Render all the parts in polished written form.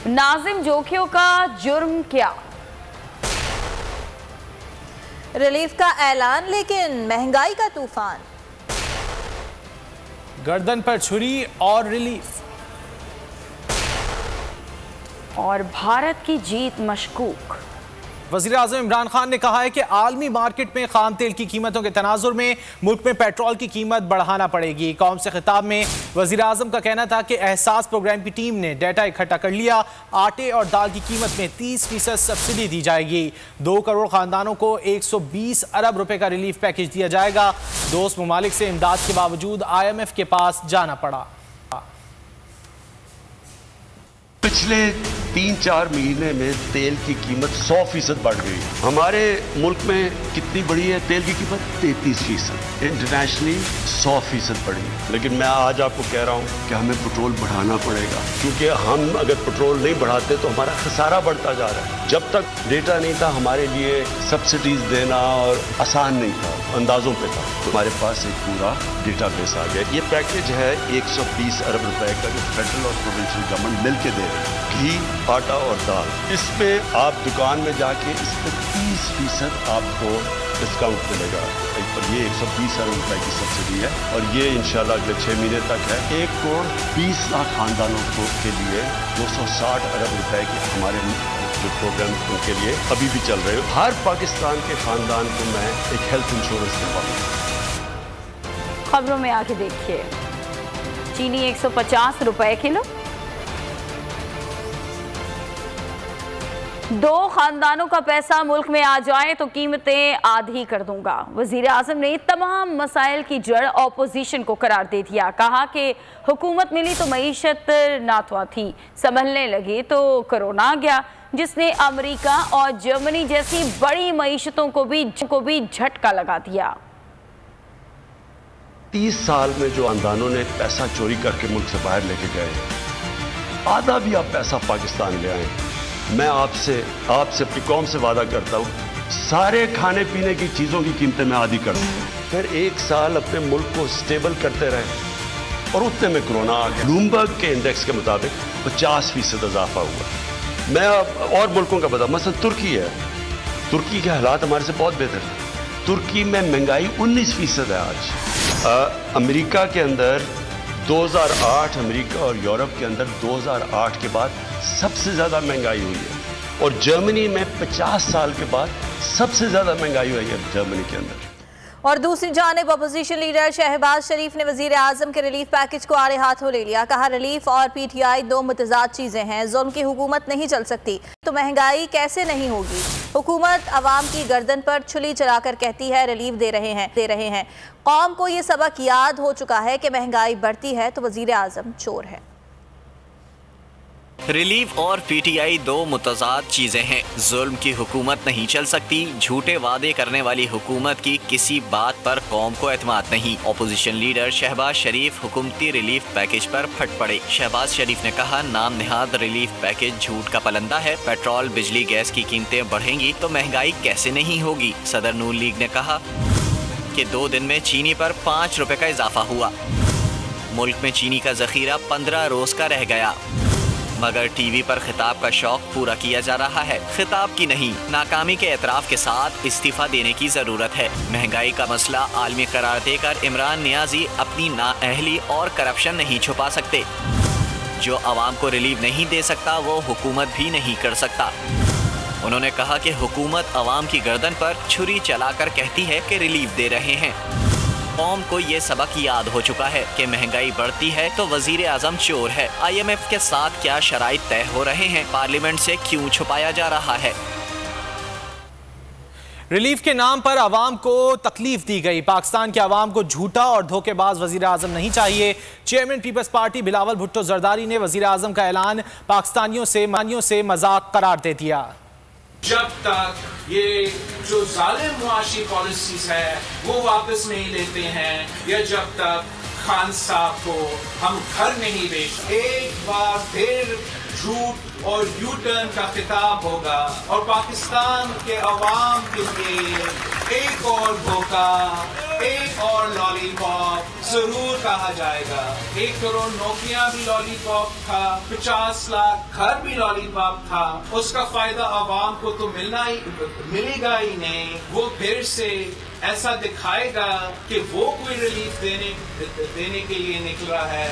नाजिम जोखियों का जुर्म क्या? रिलीफ का ऐलान लेकिन महंगाई का तूफान। गर्दन पर छुरी और रिलीफ। और भारत की जीत मशकूक। वज़ीर-ए-आज़म इमरान खान ने कहा है कि आलमी मार्केट में खाम तेल की कीमतों के तनाजुर में मुल्क में पेट्रोल की कीमत बढ़ाना पड़ेगी। कौम से खिताब में वज़ीर-ए-आज़म का कहना था कि एहसास प्रोग्राम की टीम ने डाटा इकट्ठा कर लिया। आटे और दाल की कीमत में 30% सब्सिडी दी जाएगी। 2 करोड़ खानदानों को 120 अरब रुपए का रिलीफ पैकेज दिया जाएगा। दोस्त ममालिक से इमदाद के बावजूद IMF के पास जाना पड़ा। पिछले 3-4 महीने में तेल की कीमत 100% बढ़ गई। हमारे मुल्क में कितनी बढ़ी है तेल की कीमत? 33%। इंटरनेशनली 100% बढ़ी। लेकिन मैं आज आपको कह रहा हूं कि हमें पेट्रोल बढ़ाना पड़ेगा, क्योंकि हम अगर पेट्रोल नहीं बढ़ाते तो हमारा खसारा बढ़ता जा रहा है। जब तक डेटा नहीं था हमारे लिए सब्सिडीज देना और आसान नहीं था, अंदाजों पे था। तो हमारे पास एक पूरा डेटा बेस आ गया। ये पैकेज है 120 अरब रुपए का जो फेडरल और प्रोविंशियल गवर्नमेंट मिलकर दे रहे हैं। घी, आटा और दाल, इसमें आप दुकान में जाके इस पर 30% आपको डिस्काउंट मिलेगा। पर ये 120 अरब रुपए की सब्सिडी है और ये इंशाल्लाह अगले 6 महीने तक है। 1 करोड़ 20 लाख खानदानों के लिए 260 अरब रुपए के हमारे जो प्रोग्राम उनके लिए अभी भी चल रहे हैं। हर पाकिस्तान के खानदान को मैं एक हेल्थ इंश्योरेंस दिलवाऊंगा। खबरों में आके देखिए, चीनी 150 रुपए किलो। 2 खानदानों का पैसा मुल्क में आ जाए तो कीमतें आधी कर दूंगा। वजीर आजम ने तमाम मसाइल की जड़ ऑपोजिशन को करार दे दिया। कहा कि हुकूमत मिली तो मईशत नातवा थी, संभलने लगी तो कोरोना आ गया, जिसने अमेरिका और जर्मनी जैसी बड़ी मईशतों को भी झटका लगा दिया। 30 साल में जो खानदानों ने पैसा चोरी करके मुल्क से बाहर लेके गए, आधा भी आप पैसा पाकिस्तान ले आए। मैं आपसे अपनी कौम से वादा करता हूँ, सारे खाने पीने की चीज़ों की कीमतें मैं आधी कर दूँ। फिर 1 साल अपने मुल्क को स्टेबल करते रहे और उतने में कोरोना आ गया। ब्लूमबर्ग के इंडेक्स के मुताबिक 50% इजाफा हुआ। मैं और मुल्कों का बता, मसलन तुर्की है, तुर्की के हालात हमारे से बहुत बेहतर है। तुर्की में महंगाई 19% है आज। अमेरिका के अंदर 2008, अमेरिका और यूरोप के अंदर 2008 के बाद सबसे ज़्यादा महंगाई हुई है और जर्मनी में 50 साल के बाद सबसे ज़्यादा महंगाई हुई है जर्मनी के अंदर। और दूसरी जानिब अपोजिशन लीडर शहबाज शरीफ ने वजीर आजम के रिलीफ पैकेज को आड़े हाथों ले लिया। कहा रिलीफ और PTI 2 मुतजाद चीजें हैं। जुल्म की हुकूमत नहीं चल सकती तो महंगाई कैसे नहीं होगी। हुकूमत अवाम की गर्दन पर छुरी चलाकर कहती है रिलीफ दे रहे हैं। कौम को ये सबक याद हो चुका है कि महंगाई बढ़ती है तो वजीर आजम चोर है। रिलीफ और PTI 2 मुतजाद चीजें हैं। जुल्म की हुकूमत नहीं चल सकती। झूठे वादे करने वाली हुकूमत की किसी बात पर कौम को एतमाद नहीं। अपोजिशन लीडर शहबाज शरीफ हुकूमती रिलीफ पैकेज पर फट पड़े। शहबाज शरीफ ने कहा नाम नेहाद रिलीफ पैकेज झूठ का पलंदा है। पेट्रोल, बिजली, गैस की कीमतें बढ़ेंगी तो महंगाई कैसे नहीं होगी। सदर नून लीग ने कहा कि 2 दिन में चीनी पर 5 रुपए का इजाफा हुआ। मुल्क में चीनी का जखीरा 15 रोज का रह गया, मगर टीवी पर खिताब का शौक पूरा किया जा रहा है। खिताब की नहीं, नाकामी के एतराफ के साथ इस्तीफा देने की जरूरत है। महंगाई का मसला आलमी करार देकर इमरान नियाजी अपनी नाअहली और करप्शन नहीं छुपा सकते। जो आवाम को रिलीफ नहीं दे सकता वो हुकूमत भी नहीं कर सकता। उन्होंने कहा कि हुकूमत आवाम की गर्दन पर छुरी चलाकर कहती है कि रिलीफ दे रहे हैं। कौम को ये सबक याद हो चुका है कि महंगाई बढ़ती है तो वजीर आजम चोर है। IMF के साथ क्या शराइत तय हो रहे हैं, पार्लियामेंट से क्यों छुपाया जा रहा है। रिलीफ के नाम पर आवाम को तकलीफ दी गई। पाकिस्तान के आवाम को झूठा और धोखेबाज वजीर आजम नहीं चाहिए। चेयरमैन पीपल्स पार्टी बिलावल भुट्टो जरदारी ने वजीर आजम का ऐलान पाकिस्तानियों से मजाक करार दे दिया। जब तक ये जो जालिम मुआशी पॉलिसीज है वो वापस नहीं लेते हैं या जब तक खान साहब को हम घर नहीं बेच, एक बार फिर रूट और यू टर्न का खिताब होगा और पाकिस्तान के अवाम के लिए एक और धोखा, एक और लॉलीपॉप जरूर कहा जाएगा। 1 करोड़ नौकरियां भी लॉलीपॉप था, 50 लाख घर भी लॉलीपॉप था। उसका फायदा आवाम को तो मिलेगा ही नहीं। वो फिर से ऐसा दिखाएगा कि वो कोई रिलीफ देने के लिए निकला है।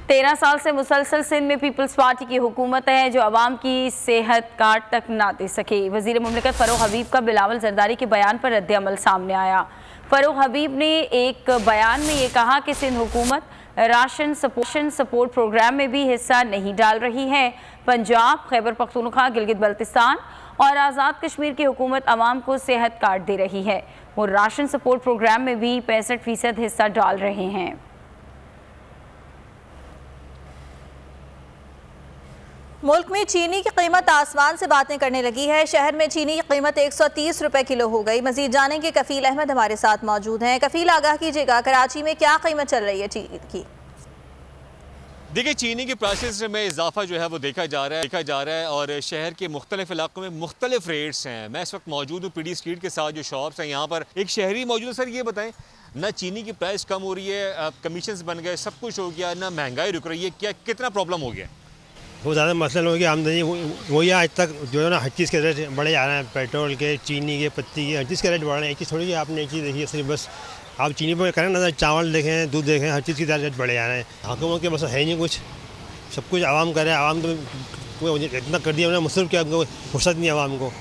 13 साल से मुसलसल सिंध में पीपल्स पार्टी की हुकूमत है जो आवाम की सेहत कार्ड तक ना दे सके। वजीर मुमलिकत फ़ारूक हबीब का बिलावल जरदारी के बयान पर रद्द-ए-अमल सामने आया। फ़ारूक हबीब ने एक बयान में ये कहा कि सिंध हुकूमत राशन सपोर्ट प्रोग्राम में भी हिस्सा नहीं डाल रही है। पंजाब, खैबर पख्तूनख्वा, गिलगित बल्तिस्तान और आज़ाद कश्मीर की हुकूमत आवाम को सेहत कार्ड दे रही है। वो राशन सपोर्ट प्रोग्राम में भी 65% हिस्सा डाल रहे हैं। मुल्क में चीनी की कीमत आसमान से बातें करने लगी है। शहर में चीनी की कीमत 130 रुपए किलो हो गई। मजीद जानेंगे, कफील अहमद हमारे साथ मौजूद हैं। कफील, आगाह कीजिएगा, कराची में क्या कीमत चल रही है चीनी की? देखिए, चीनी के प्राइसेस में इजाफा जो है वो देखा जा रहा है और शहर के मुख्तलिफ इलाकों में मुख्तलिफ रेट्स हैं। मैं इस वक्त मौजूद हूँ पीडी स्ट्रीट के साथ जो शॉप्स हैं। यहाँ पर एक शहरी मौजूद है। सर, ये बताएं, ना चीनी की प्राइस कम हो रही है, कमीशंस बन गए, सब कुछ हो गया, ना महंगाई रुक रही है, क्या कितना प्रॉब्लम हो गया? बहुत ज़्यादा मसला हो गया। आमदनी वही आज तक जो है ना, हर चीज़ के रेट बढ़े जा रहे हैं। पेट्रोल के, चीनी के, पत्ती के, हर चीज़ के रेट बढ़ रहे हैं। एक चीज़ थोड़ी है, आपने एक चीज़ देखी है सिर्फ, बस आप चीनी पर करें ना, चावल देखें, दूध देखें, हर चीज़ के रेट बढ़े जा रहे हैं। हुकूमत के बस है ही नहीं कुछ, सब कुछ आवाम करे। आवाम तो इतना कर दिया मुसरफ क्या, फुर्सत नहीं आवाम को,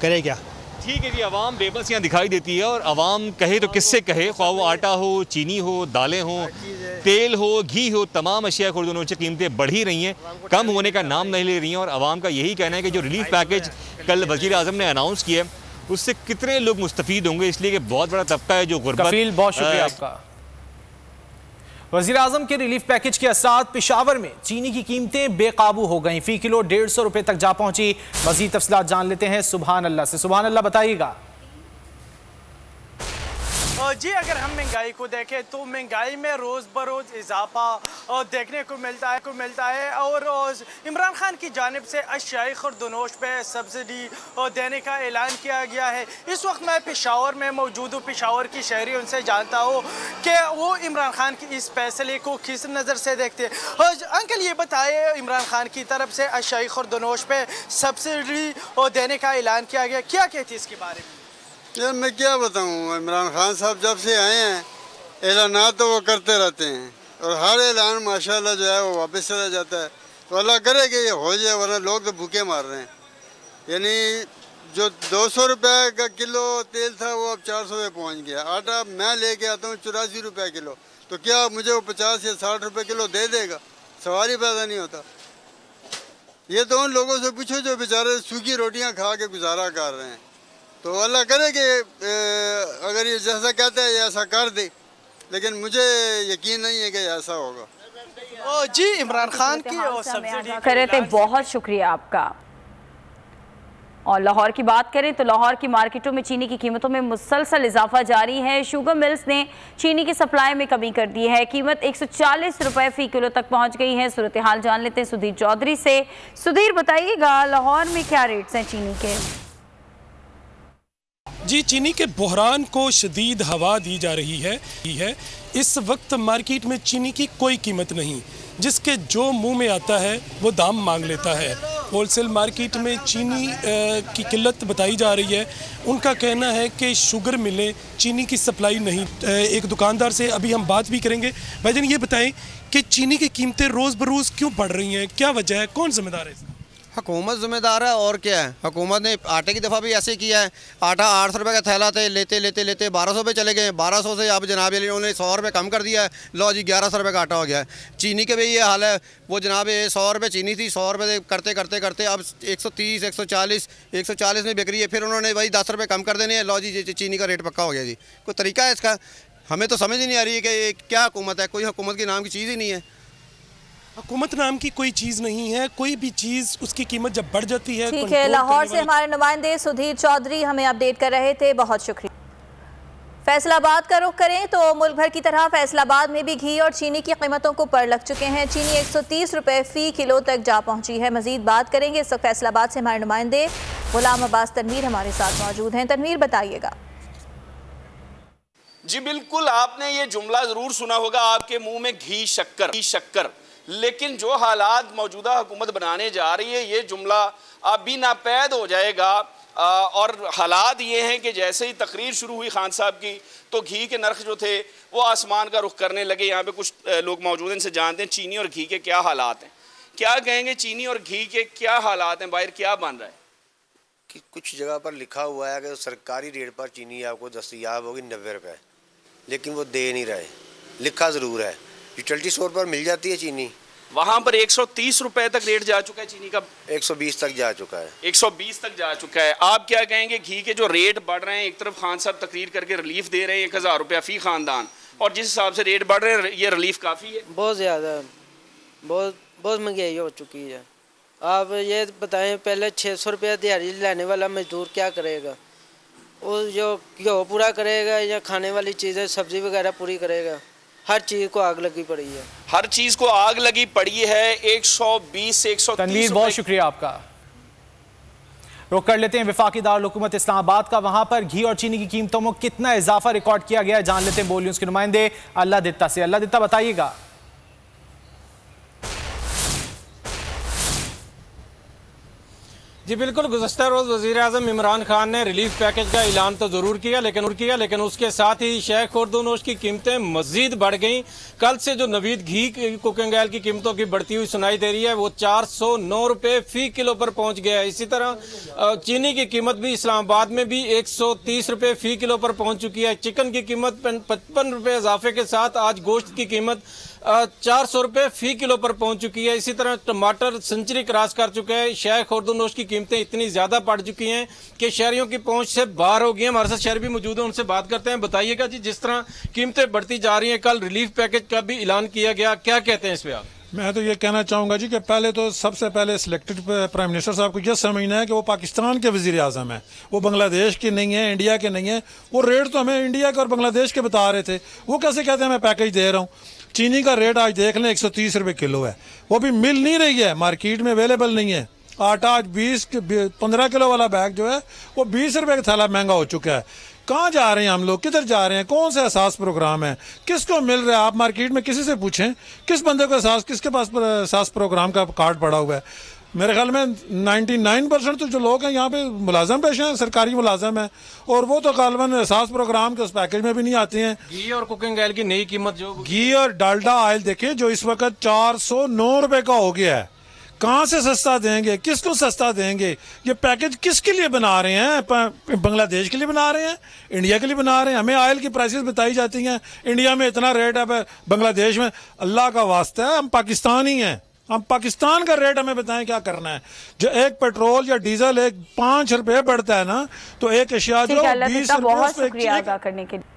करे क्या? ठीक है जी, आवाम बेबस यहाँ दिखाई देती है और आवाम कहे तो किससे कहे, ख्वाह वो आटा हो, चीनी हो, दालें हो, तेल हो, घी हो, तमाम अशिया खुर्दनों की कीमतें बढ़ ही रही हैं, कम होने का नाम नहीं ले रही हैं। और आवाम का यही कहना है कि जो रिलीफ पैकेज कल वज़ीर आज़म ने अनाउंस किया उससे कितने लोग मुस्तफ़ीद होंगे, इसलिए कि बहुत बड़ा तबका है जो गुर्बत। कफील, बहुत शुक्रिया आपका। वज़ीर आज़म के रिलीफ पैकेज के असरात पेशावर में चीनी की कीमतें बेकाबू हो गईं। फ़ी किलो 150 रुपये तक जा पहुंची। मज़ीद तफसीलात जान लेते हैं सुभान अल्लाह से। सुभान अल्लाह, बताइएगा। जी, अगर हम महंगाई को देखें तो महंगाई में रोज़ बरोज़ इजाफा देखने को मिलता है और इमरान खान की जानिब से अशियाई खुर्दनोश पे सब्सिडी देने का ऐलान किया गया है। इस वक्त मैं पेशावर में मौजूद हूँ। पेशावर की शहरी उनसे जानता हूँ कि वो इमरान खान की इस फैसले को किस नज़र से देखते हैं। अंकल, ये बताए, इमरान खान की तरफ से अशियाई खुर्दनोश पे सब्सिडी देने का ऐलान किया गया, क्या कहती है इसके बारे में? यार मैं क्या बताऊँ, इमरान खान साहब जब से आए हैं ऐलानात तो वो करते रहते हैं और हर ऐलान माशाल्लाह जो है वो वापस चला जाता है। तो अल्लाह करे कि ये हो जाए, वरना लोग तो भूखे मार रहे हैं। यानी जो 200 रुपये का किलो तेल था वो अब 400 पे पहुँच गया। आटा मैं लेके आता हूँ 84 रुपये किलो, तो क्या मुझे वो 50 या 60 रुपये किलो दे देगा? सवाल ही पैदा नहीं होता। ये तो उन लोगों से पूछो जो बेचारे सूखी रोटियाँ खा के गुजारा कर रहे हैं। तो अल्लाह करे कि अगर ये जैसा कहते हैं ऐसा कर दे, लेकिन मुझे यकीन नहीं है कि ऐसा होगा। जी, इमरान खान की सब्सिडी करे थे, बहुत शुक्रिया आपका। और लाहौर की बात करें तो लाहौर की मार्केटों में चीनी की कीमतों में मुसलसल इजाफा जारी है। शुगर मिल्स ने चीनी की सप्लाई में कमी कर दी है। कीमत 140 रुपये फ़ी किलो तक पहुंच गई है। सूरत हाल जान लेते हैं सुधीर चौधरी से। सुधीर, बताइएगा लाहौर में क्या रेट्स हैं चीनी के? जी, चीनी के बहरान को शदीद हवा दी जा रही है। इस वक्त मार्केट में चीनी की कोई कीमत नहीं, जिसके जो मुंह में आता है वो दाम मांग लेता है। होलसेल मार्केट में चीनी की किल्लत बताई जा रही है। उनका कहना है कि शुगर मिलें चीनी की सप्लाई नहीं। एक दुकानदार से अभी हम बात भी करेंगे। भाईजान, ये बताएं कि चीनी की कीमतें रोज़ बरोज़ क्यों बढ़ रही हैं, क्या वजह है, कौन जिम्मेदार है इसका? हुकूमत जिम्मेदार है, और क्या है। हुकूमत ने आटे की दफ़ा भी ऐसे किया है। आटा 800 रुपये का थैला थे, लेते 1200 रुपये चले गए। 1200 से अब जनाब उन्होंने 100 रुपये कम कर दिया है। लो जी, 1100 रुपये का आटा हो गया है। चीनी के भी ये हाल है। वो जनाब 100 रुपये चीनी थी, 100 रुपये करते अब 130, 140 में बिक रही है। फिर उन्होंने वही 10 रुपये कम कर देने हैं। लो जी, चीनी का रेट पक्का हो गया जी। कोई तरीका है इसका? हमें तो समझ ही नहीं आ रही है कि ये क्या हुकूमत है। कोई हुकूमत के नाम की चीज़ ही नहीं है। हुकूमत नाम की कोई चीज़ नहीं है। कोई भी चीज़ उसकी कीमत जब बढ़ जाती है। ठीक है, लाहौर से हमारे नुमाइंदे सुधीर चौधरी हमें अपडेट कर रहे थे, बहुत शुक्रिया। फैसलाबाद का रुख करें तो मुल्क भर की तरह फैसलाबाद में भी घी और चीनी की कीमतों को पर लग चुके हैं। चीनी 130 रुपए फी किलो तक जा पहुंची है। मजीद बात करेंगे इस वक्त फैसलाबाद से हमारे नुमाइंदे गुलाम अब्बास तनवीर हमारे साथ मौजूद हैं। तनवीर, बताइएगा। जी बिल्कुल, आपने ये जुमला ज़रूर सुना होगा, आपके मुंह में घी शक्कर, लेकिन जो हालात मौजूदा हुकूमत बनाने जा रही है, ये जुमला अभी नापैद हो जाएगा। और हालात ये हैं कि जैसे ही तकरीर शुरू हुई खान साहब की, तो घी के नर्ख जो थे वो आसमान का रुख करने लगे। यहाँ पे कुछ लोग मौजूद हैं, इनसे जानते हैं चीनी और घी के क्या हालात हैं। क्या कहेंगे, चीनी और घी के क्या हालात हैं, बाहर क्या बन रहा है? कि कुछ जगह पर लिखा हुआ है कि सरकारी रेट पर चीनी आपको दस्तयाब होगी 90 रुपये, लेकिन वो दे नहीं रहे। लिखा ज़रूर है, यूटिलिटी स्टोर पर मिल जाती है चीनी, वहाँ पर 130 रुपए तक रेट जा चुका है चीनी का, 120 तक जा चुका है, 120 तक जा चुका है। आप क्या कहेंगे, घी के जो रेट बढ़ रहे हैं, एक तरफ खान साहब तकरीर करके रिलीफ दे रहे हैं 1000 रुपया फी खानदान, और जिस हिसाब से रेट बढ़ रहे हैं ये रिलीफ काफ़ी है? बहुत ज़्यादा, बहुत महंगाई हो चुकी है। आप ये बताएं, पहले 600 रुपया दिहाड़ी लाने वाला मजदूर क्या करेगा? वो जो घ्यो पूरा करेगा या खाने वाली चीज़ें सब्ज़ी वगैरह पूरी करेगा? हर चीज़ को आग लगी पड़ी है, हर चीज़ को आग लगी पड़ी है। 120 से 130। तनवीर, बहुत शुक्रिया आपका। रुक कर लेते हैं वफाकी दारुल हुकूमत इस्लामाबाद का। वहां पर घी और चीनी की कीमतों में कितना इजाफा रिकॉर्ड किया गया है, जान लेते हैं बोल न्यूज़ के नुमाइंदे अल्लाह दित्ता से। अल्लाह दित्ता, बताइएगा। जी बिल्कुल, गुज़श्ता रोज़ वज़ीर-ए-आज़म इमरान खान ने रिलीफ पैकेज का ऐलान तो ज़रूर किया, लेकिन उसके साथ ही शय खुर्दनोश की कीमतें मज़ीद बढ़ गईं। कल से जो नवीद घी कुकिंग ऑयल की कीमतों की बढ़ती हुई सुनाई दे रही है, वो 409 रुपये फ़ी किलो पर पहुंच गया है। इसी तरह चीनी की कीमत भी इस्लामाबाद में भी 130 रुपये फ़ी किलो पर पहुँच चुकी है। चिकन की कीमत 55 रुपये इजाफे के साथ आज गोश्त की कीमत 400 रुपये फ़ी किलो पर पहुंच चुकी है। इसी तरह टमाटर सेंचुरी क्रॉस कर चुका है। शय खुर्दनोश की कीमतें इतनी ज़्यादा बढ़ चुकी हैं कि शहरियों की पहुंच से बाहर हो गई हैं। हमारे साथ शहरी भी मौजूद हैं, उनसे बात करते हैं। बताइएगा जी, जिस तरह कीमतें बढ़ती जा रही हैं, कल रिलीफ पैकेज का भी ऐलान किया गया, क्या कहते हैं इस पर आप? मैं तो ये कहना चाहूँगा जी कि पहले तो सबसे पहले सिलेक्टेड प्राइम मिनिस्टर साहब को यह समझना है कि वो पाकिस्तान के वज़ीर आज़म हैं, वो बांग्लादेश के नहीं हैं, इंडिया के नहीं हैं। वो रेट तो हमें इंडिया के और बांग्लादेश के बता रहे थे, वो कैसे कहते हैं मैं पैकेज दे रहा हूँ। चीनी का रेट आज देख लें 130 रुपये किलो है, वो भी मिल नहीं रही है, मार्केट में अवेलेबल नहीं है। आटा आज 15 किलो वाला बैग जो है वो 20 रुपये का थैला महंगा हो चुका है। कहाँ जा रहे हैं हम लोग, किधर जा रहे हैं, कौन सा एहसास प्रोग्राम है, किसको मिल रहा है? आप मार्केट में किसी से पूछें, किस बंदे को एहसास, किसके पास एहसास प्रोग्राम का कार्ड पड़ा हुआ है? मेरे ख्याल में 99% तो जो लोग हैं यहाँ पे मुलाजम पेशा हैं, सरकारी मुलाजम हैं, और वो तो गालबन एहसास प्रोग्राम के उस पैकेज में भी नहीं आते हैं। घी और कुकिंग ऑयल की नई कीमत, जो घी और डालडा ऑयल देखें जो इस वक्त 409 रुपये का हो गया है। कहाँ से सस्ता देंगे, किसको सस्ता देंगे? ये पैकेज किसके लिए बना रहे हैं? बांग्लादेश के लिए बना रहे हैं, इंडिया के लिए बना रहे हैं? हमें ऑयल की प्राइसेस बताई जाती हैं, इंडिया में इतना रेट है, बांग्लादेश में अल्लाह का वास्ता है, हम पाकिस्तानी हैं, हम पाकिस्तान का रेट हमें बताएं क्या करना है। जो एक पेट्रोल या डीजल एक 5 रुपये बढ़ता है ना, तो एक अशिया जो 20 रुपये करने के लिए।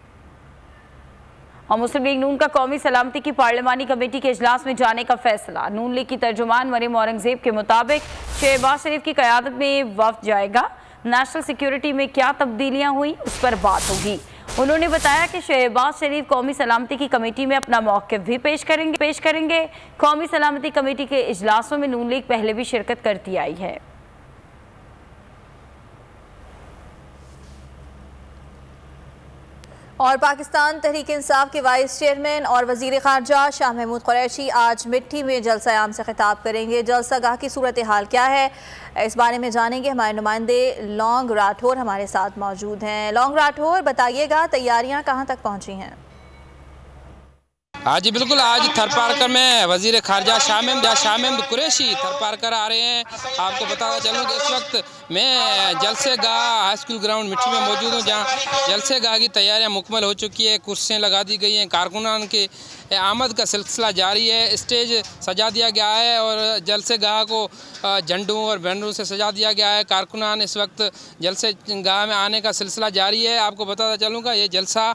और मुस्लिम लीग नून का कौमी सलामती की पार्लिमानी कमेटी के इजलास में जाने का फैसला। नून लीग की तर्जुमान मरियम औरंगजेब के मुताबिक शहबाज शरीफ की क़यादत में वफ्द जाएगा। नेशनल सिक्योरिटी में क्या तब्दीलियां हुई उस पर बात होगी। उन्होंने बताया कि शहबाज शरीफ कौमी सलामती की कमेटी में अपना मौक़िफ़ भी पेश करेंगे। कौमी सलामती कमेटी के इजलासों में नून लीग पहले भी शिरकत करती आई है। और पाकिस्तान तहरीक इंसाफ के वाइस चेयरमैन और वज़ीर ख़ारजा शाह महमूद कुरैशी आज मिट्टी में जलसा आम से खिताब करेंगे। जलसा गाह की सूरत हाल क्या है, इस बारे में जानेंगे। हमारे नुमाइंदे लॉन्ग राठौर हमारे साथ मौजूद हैं। लॉन्ग राठौर, बताइएगा तैयारियां कहां तक पहुंची हैं? हाँ जी बिल्कुल, आज थरपारकर में वज़ीर ख़ारजा शाह महमूद कुरैशी थरपारकर आ रहे हैं। आपको बताना चलूँ कि इस वक्त मैं जलसे गाह हाई स्कूल ग्राउंड मिट्टी में मौजूद हूँ, जहाँ जलसे गाह की तैयारियां मुकम्मल हो चुकी है। कुर्सियाँ लगा दी गई हैं, कारकुनान के आमद का सिलसिला जारी है। स्टेज सजा दिया गया है और जलसे गाह को झंडों और बैनरों से सजा दिया गया है। कारकुनान इस वक्त जलसे गाह में आने का सिलसिला जारी है। आपको बताता चलूँगा ये जलसा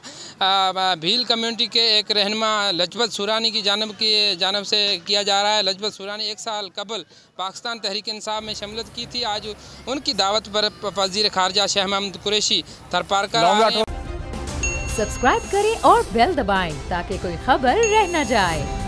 भील कम्युनिटी के एक रहनुमा लजपत सुरानी की जानब से किया जा रहा है। लजपत सुरानी 1 साल कबल पाकिस्तान तहरीक इंसाफ में शमूलियत की थी। आज उनकी दावत पर वज़ीर ख़ारजा शाह महमूद कुरैशी थरपारकर सब्सक्राइब करें और बेल दबाएं ताकि कोई खबर रह न जाए।